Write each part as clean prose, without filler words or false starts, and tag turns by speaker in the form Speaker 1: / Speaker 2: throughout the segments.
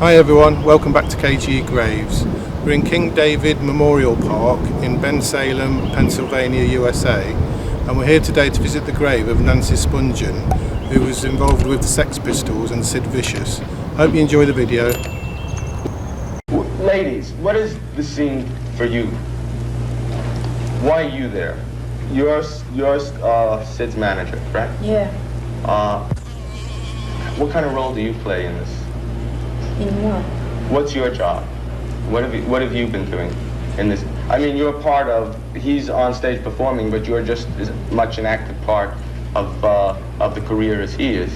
Speaker 1: Hi everyone, welcome back to KG Graves. We're in King David Memorial Park in Bensalem, Pennsylvania, USA, and we're here today to visit the grave of Nancy Spungen, who was involved with the Sex Pistols and Sid Vicious. Hope you enjoy the video.
Speaker 2: Ladies, what is the scene for you? Why are you there? You're Sid's manager, right?
Speaker 3: Yeah.
Speaker 2: What kind of role do you play in this?
Speaker 3: In what?
Speaker 2: What's your job? What have you been doing in this? I mean, you're part of, he's on stage performing, but you're just as much an active part of the career as he is.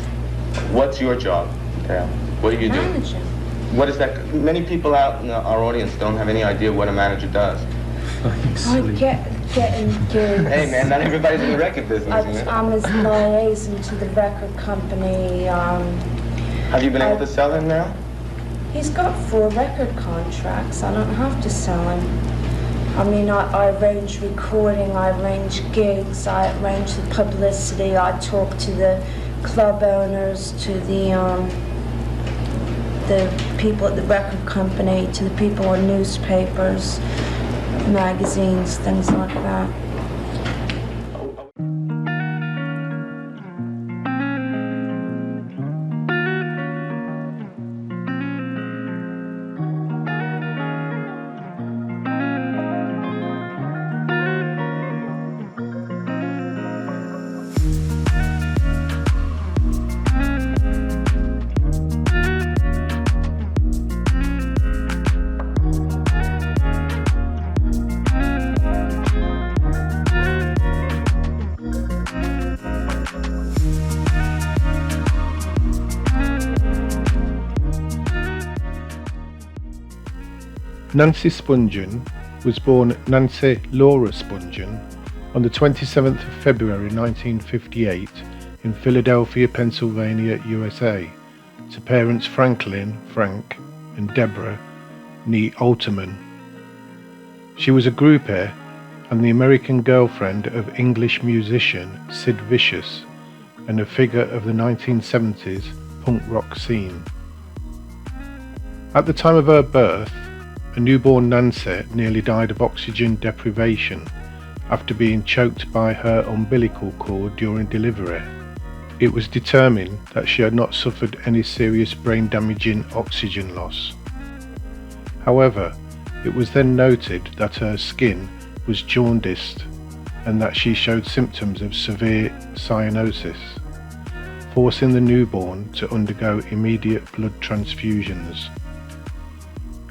Speaker 2: What's your job? Yeah. What do you do?
Speaker 3: Manager.
Speaker 2: What is that? Many people out in our audience don't have any idea what a manager does.
Speaker 3: Getting gigs.
Speaker 2: Hey man, not everybody's in the record business.
Speaker 3: I'm his liaison to the record company.
Speaker 2: Have you been able to sell him now?
Speaker 3: He's got 4 record contracts. I don't have to sell him. I mean, I arrange recording, I arrange gigs, I arrange the publicity, I talk to the club owners, to the people at the record company, to the people in newspapers, magazines, things like that.
Speaker 1: Nancy Spungen was born Nancy Laura Spungen on the 27th of February 1958 in Philadelphia, Pennsylvania, USA, to parents Franklin, Frank, and Deborah, née Alterman. She was a groupie and the American girlfriend of English musician Sid Vicious and a figure of the 1970s punk rock scene. At the time of her birth, a newborn Nancy nearly died of oxygen deprivation after being choked by her umbilical cord during delivery. It was determined that she had not suffered any serious brain-damaging oxygen loss. However, it was then noted that her skin was jaundiced and that she showed symptoms of severe cyanosis, forcing the newborn to undergo immediate blood transfusions.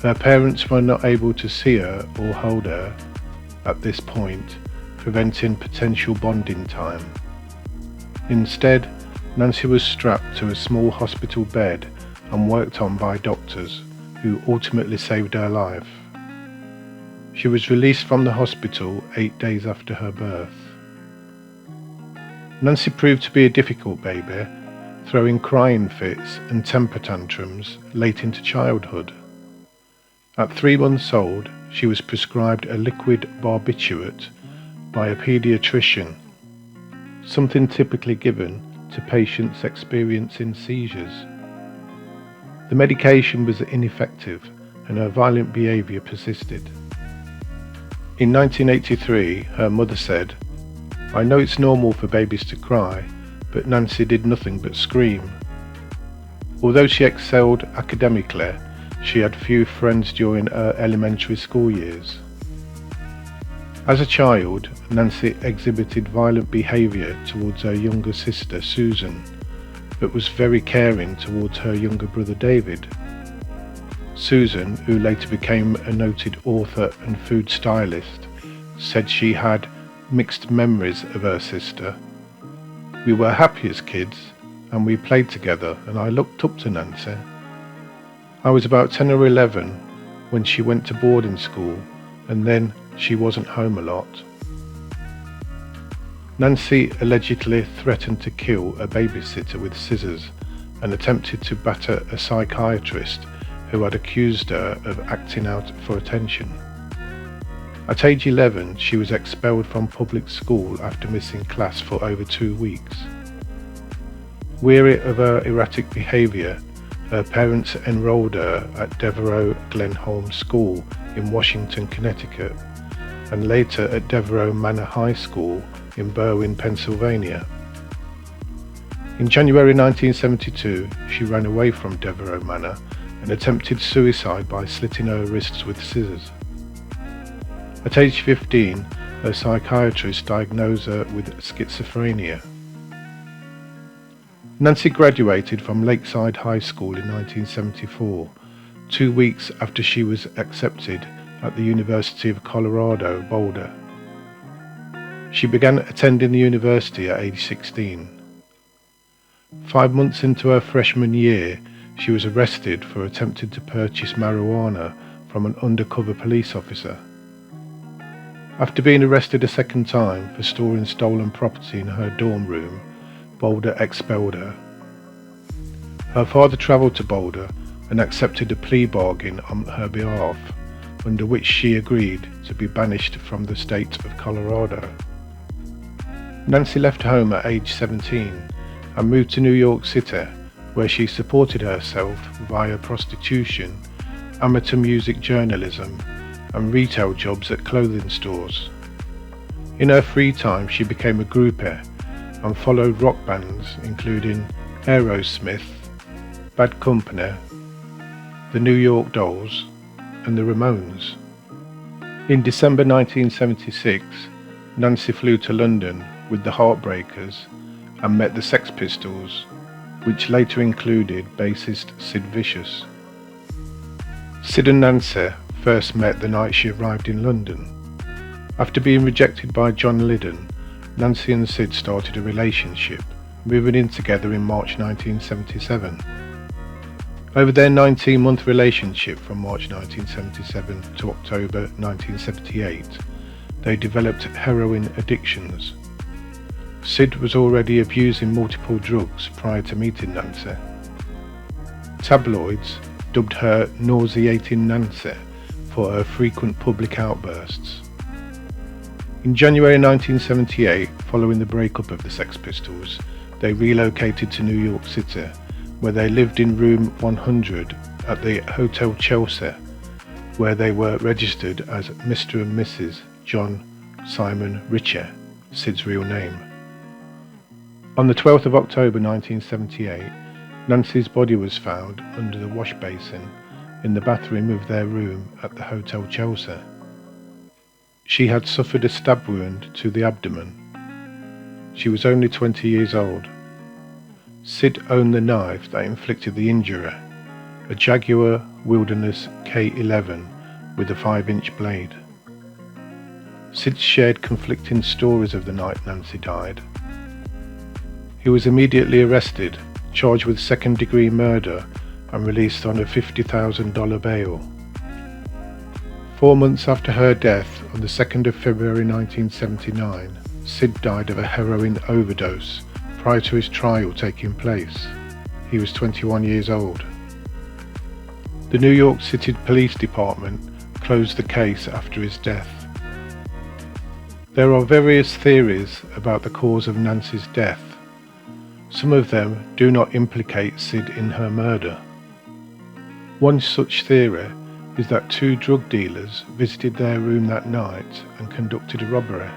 Speaker 1: Her parents were not able to see her or hold her at this point, preventing potential bonding time. Instead, Nancy was strapped to a small hospital bed and worked on by doctors, who ultimately saved her life. She was released from the hospital 8 days after her birth. Nancy proved to be a difficult baby, throwing crying fits and temper tantrums late into childhood. At 3 months old, she was prescribed a liquid barbiturate by a paediatrician, something typically given to patients experiencing seizures. The medication was ineffective and her violent behaviour persisted. In 1983, her mother said, "I know it's normal for babies to cry, but Nancy did nothing but scream." Although she excelled academically, she had few friends during her elementary school years. As a child, Nancy exhibited violent behaviour towards her younger sister Susan, but was very caring towards her younger brother David. Susan, who later became a noted author and food stylist, said she had mixed memories of her sister. "We were happy as kids, and we played together, and I looked up to Nancy. I was about 10 or 11 when she went to boarding school, and then she wasn't home a lot." Nancy allegedly threatened to kill a babysitter with scissors and attempted to batter a psychiatrist who had accused her of acting out for attention. At age 11, she was expelled from public school after missing class for over 2 weeks. Weary of her erratic behaviour Her parents enrolled her at Devereux Glenholm School in Washington, Connecticut, and later at Devereux Manor High School in Berwyn, Pennsylvania. In January 1972, she ran away from Devereux Manor and attempted suicide by slitting her wrists with scissors. At age 15, her psychiatrist diagnosed her with schizophrenia. Nancy graduated from Lakeside High School in 1974, 2 weeks after she was accepted at the University of Colorado, Boulder. She began attending the university at age 16. 5 months into her freshman year, she was arrested for attempting to purchase marijuana from an undercover police officer. After being arrested a second time for storing stolen property in her dorm room, Boulder expelled her. Her father travelled to Boulder and accepted a plea bargain on her behalf, under which she agreed to be banished from the state of Colorado. Nancy left home at age 17 and moved to New York City, where she supported herself via prostitution, amateur music journalism, and retail jobs at clothing stores. In her free time, she became a groupie and followed rock bands including Aerosmith, Bad Company, the New York Dolls, and the Ramones. In December 1976, Nancy flew to London with the Heartbreakers and met the Sex Pistols, which later included bassist Sidvicious. Sid and Nancy first met the night she arrived in London. After being rejected by John Lydon, Nancy and Sid started a relationship, moving in together in March 1977. Over their 19-month relationship from March 1977 to October 1978, they developed heroin addictions. Sid was already abusing multiple drugs prior to meeting Nancy. Tabloids dubbed her Nauseating Nancy for her frequent public outbursts. In January 1978, following the breakup of the Sex Pistols, they relocated to New York City, where they lived in room 100 at the Hotel Chelsea, where they were registered as Mr. and Mrs. John Simon Ritchie, Sid's real name. On the 12th of October 1978, Nancy's body was found under the wash basin in the bathroom of their room at the Hotel Chelsea. She had suffered a stab wound to the abdomen. She was only 20 years old. Sid owned the knife that inflicted the injury, a Jaguar Wilderness K11 with a 5-inch blade. Sid shared conflicting stories of the night Nancy died. He was immediately arrested, charged with second-degree murder, and released on a $50,000 bail. 4 months after her death, on the 2nd of February 1979, Sid died of a heroin overdose prior to his trial taking place. He was 21 years old. The New York City Police Department closed the case after his death. There are various theories about the cause of Nancy's death. Some of them do not implicate Sid in her murder. One such theory is that 2 drug dealers visited their room that night and conducted a robbery.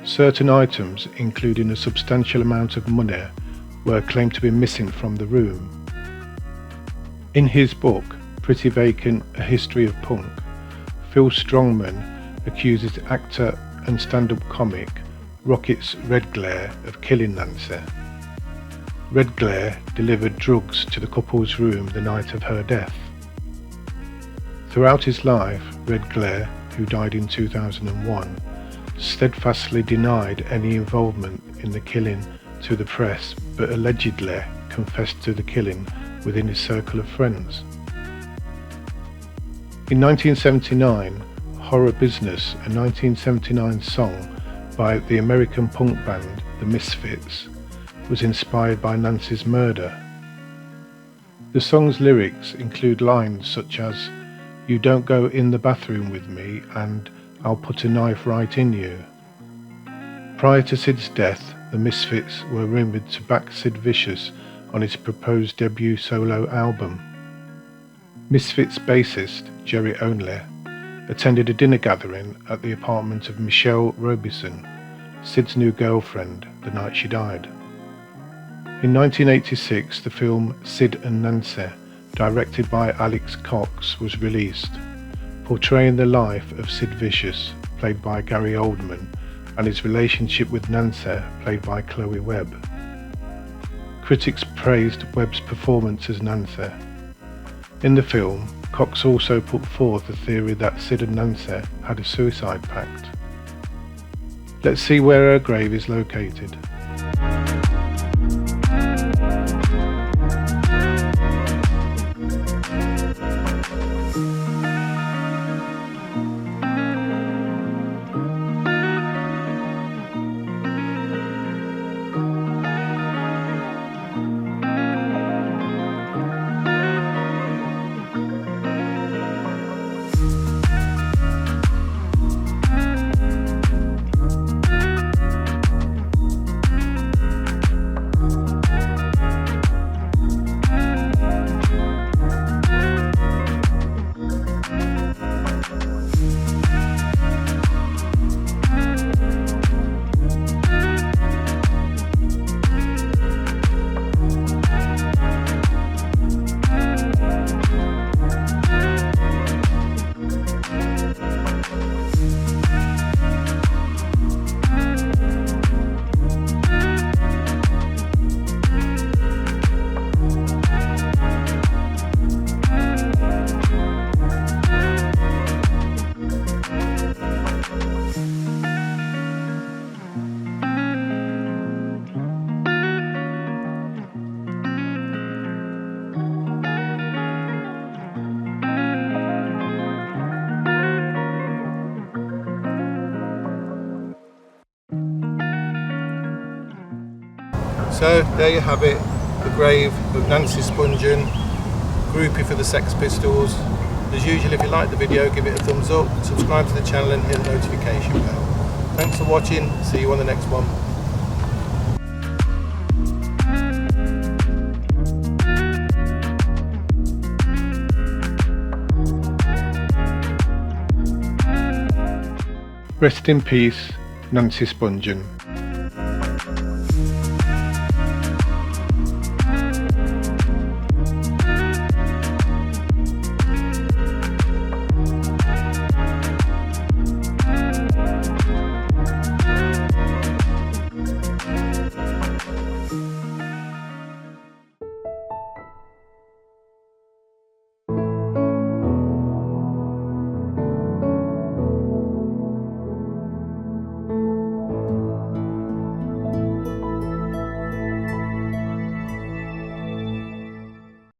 Speaker 1: Certain items, including a substantial amount of money, were claimed to be missing from the room. In his book, Pretty Vacant: A History of Punk, Phil Strongman accuses actor and stand-up comic Rockets Redglare of killing Nancy. Redglare delivered drugs to the couple's room the night of her death. Throughout his life, Redglare, who died in 2001, steadfastly denied any involvement in the killing to the press, but allegedly confessed to the killing within his circle of friends. In 1979, Horror Business, a 1979 song by the American punk band The Misfits, was inspired by Nancy's murder. The song's lyrics include lines such as "You don't go in the bathroom with me" and "I'll put a knife right in you." Prior to Sid's death, the Misfits were rumoured to back Sid Vicious on his proposed debut solo album. Misfits bassist Jerry Only attended a dinner gathering at the apartment of Michelle Robison, Sid's new girlfriend, the night she died. In 1986, the film Sid and Nancy, directed by Alex Cox, was released, portraying the life of Sidvicious, played by Gary Oldman, and his relationship with Nancy, played by Chloe Webb. Critics praised Webb's performance as Nancy. In the film, Cox also put forth the theory that Sid and Nancy had a suicide pact. Let's see where her grave is located. So there you have it, the grave of Nancy Spungen, groupie for the Sex Pistols. As usual, if you like the video, give it a thumbs up, subscribe to the channel and hit the notification bell. Thanks for watching, see you on the next one. Rest in peace, Nancy Spungen.